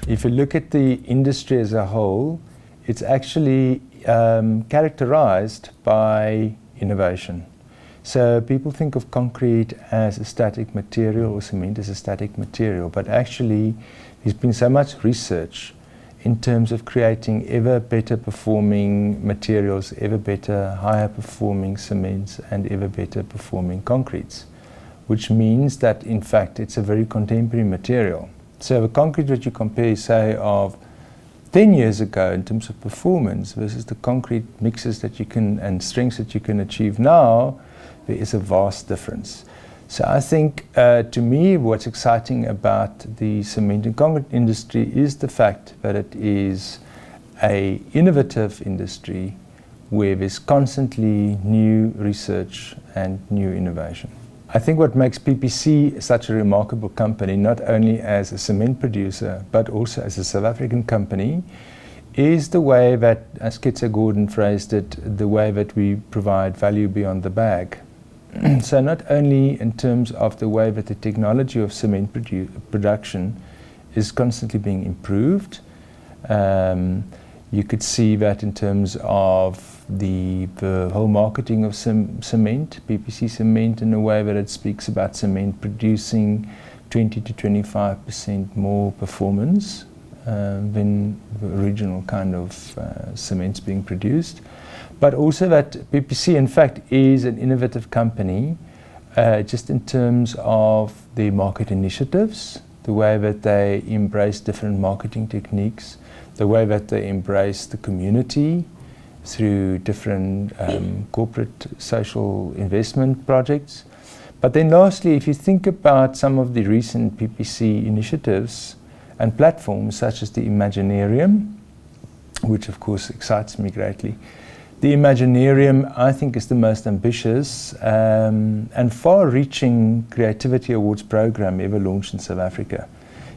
If you look at the industry as a whole, it's actually characterized by innovation. So people think of concrete as a static material or cement as a static material, but actually there's been so much research in terms of creating ever better performing materials, ever better, higher performing cements and ever better performing concretes, which means that in fact it's a very contemporary material. So the concrete that you compare, say, of 10 years ago in terms of performance versus the concrete mixes that you can and strengths that you can achieve now, there is a vast difference. So I think, to me, what's exciting about the cement and concrete industry is the fact that it is an innovative industry where there's constantly new research and new innovation. I think what makes PPC such a remarkable company, not only as a cement producer, but also as a South African company, is the way that, as Kitsa Gordon phrased it, the way that we provide value beyond the bag. So not only in terms of the way that the technology of cement production is constantly being improved, you could see that in terms of the whole marketing of cement, PPC cement, in a way that it speaks about cement producing 20 to 25% more performance than the original kind of cements being produced. But also that PPC, in fact, is an innovative company, just in terms of the market initiatives, the way that they embrace different marketing techniques, the way that they embrace the community through different corporate social investment projects. But then lastly, if you think about some of the recent PPC initiatives and platforms such as the Imaginarium, which of course excites me greatly. The Imaginarium, I think, is the most ambitious and far-reaching creativity awards program ever launched in South Africa.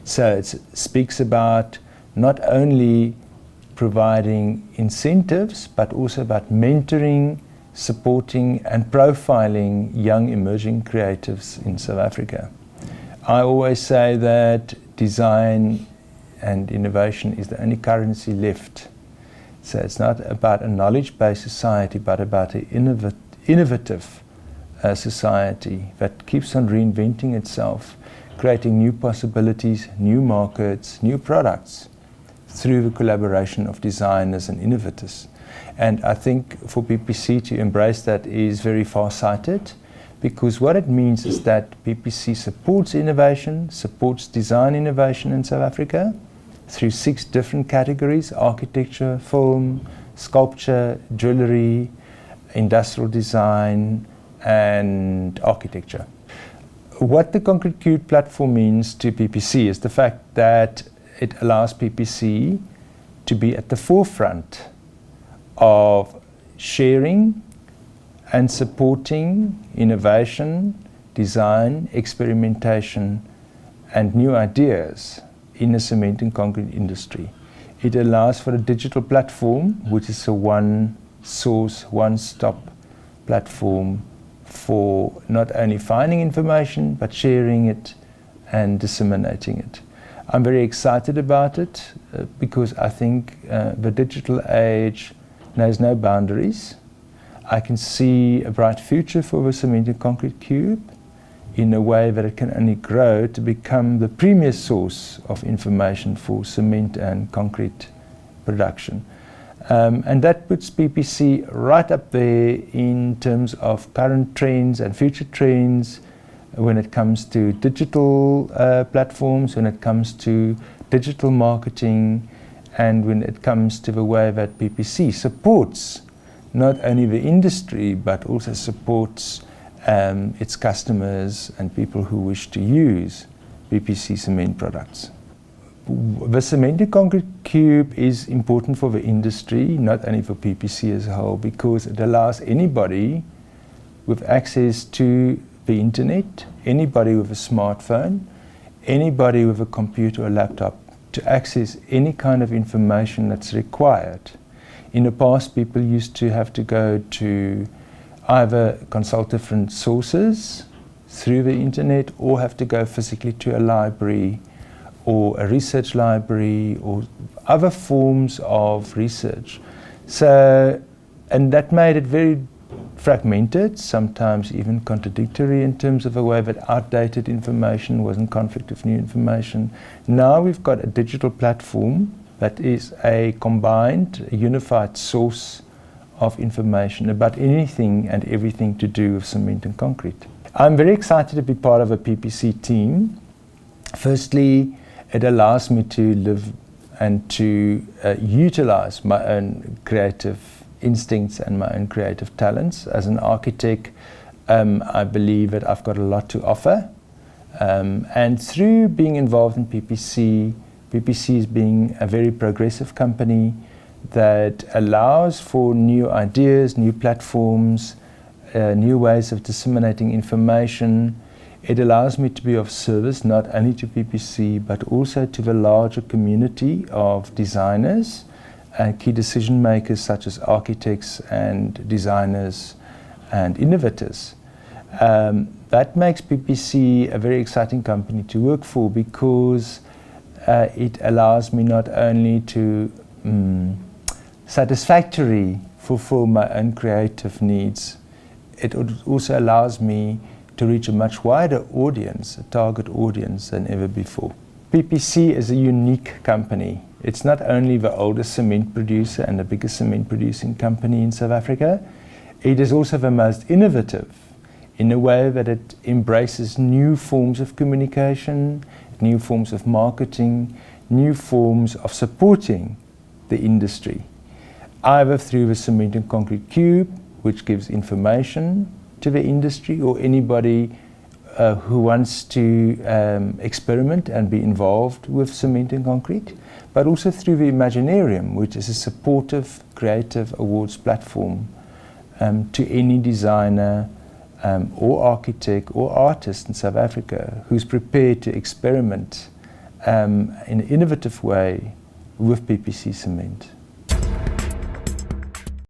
So it speaks about not only providing incentives, but also about mentoring, supporting and profiling young emerging creatives in South Africa. I always say that design and innovation is the only currency left. So it's not about a knowledge-based society, but about an innovative society that keeps on reinventing itself, creating new possibilities, new markets, new products through the collaboration of designers and innovators. And I think for PPC to embrace that is very far-sighted, because what it means is that PPC supports innovation, supports design innovation in South Africa, through 6 different categories: architecture, film, sculpture, jewellery, industrial design and architecture. What the Concrete Cube platform means to PPC is the fact that it allows PPC to be at the forefront of sharing and supporting innovation, design, experimentation and new ideas in the cement and concrete industry. It allows for a digital platform, which is a one-source, one-stop platform for not only finding information, but sharing it and disseminating it. I'm very excited about it because I think the digital age knows no boundaries. I can see a bright future for the Cement and Concrete Cube in a way that it can only grow to become the premier source of information for cement and concrete production. And that puts PPC right up there in terms of current trends and future trends when it comes to digital platforms, when it comes to digital marketing, and when it comes to the way that PPC supports not only the industry but also supports its customers and people who wish to use PPC cement products. The Cement and Concrete Cube is important for the industry, not only for PPC as a whole, because it allows anybody with access to the internet, anybody with a smartphone, anybody with a computer or laptop to access any kind of information that's required. In the past, people used to have to go to either consult different sources through the internet or have to go physically to a library or a research library or other forms of research. So, and that made it very fragmented, sometimes even contradictory in terms of the way that outdated information was in conflict with new information. Now we've got a digital platform that is a combined, unified source of information about anything and everything to do with cement and concrete. I'm very excited to be part of a PPC team. Firstly, it allows me to live and to utilize my own creative instincts and my own creative talents. As an architect, I believe that I've got a lot to offer. And through being involved in PPC, PPC is being a very progressive company that allows for new ideas, new platforms, new ways of disseminating information. It allows me to be of service not only to PPC but also to the larger community of designers and key decision makers such as architects and designers and innovators. That makes PPC a very exciting company to work for because it allows me not only to satisfactorily fulfill my own creative needs, it also allows me to reach a much wider audience, a target audience than ever before. PPC is a unique company. It's not only the oldest cement producer and the biggest cement producing company in South Africa, it is also the most innovative in a way that it embraces new forms of communication, new forms of marketing, new forms of supporting the industry, either through the cement and concrete cube, which gives information to the industry or anybody who wants to experiment and be involved with cement and concrete, but also through the Imaginarium, which is a supportive, creative awards platform to any designer or architect or artist in South Africa who's prepared to experiment in an innovative way with PPC cement.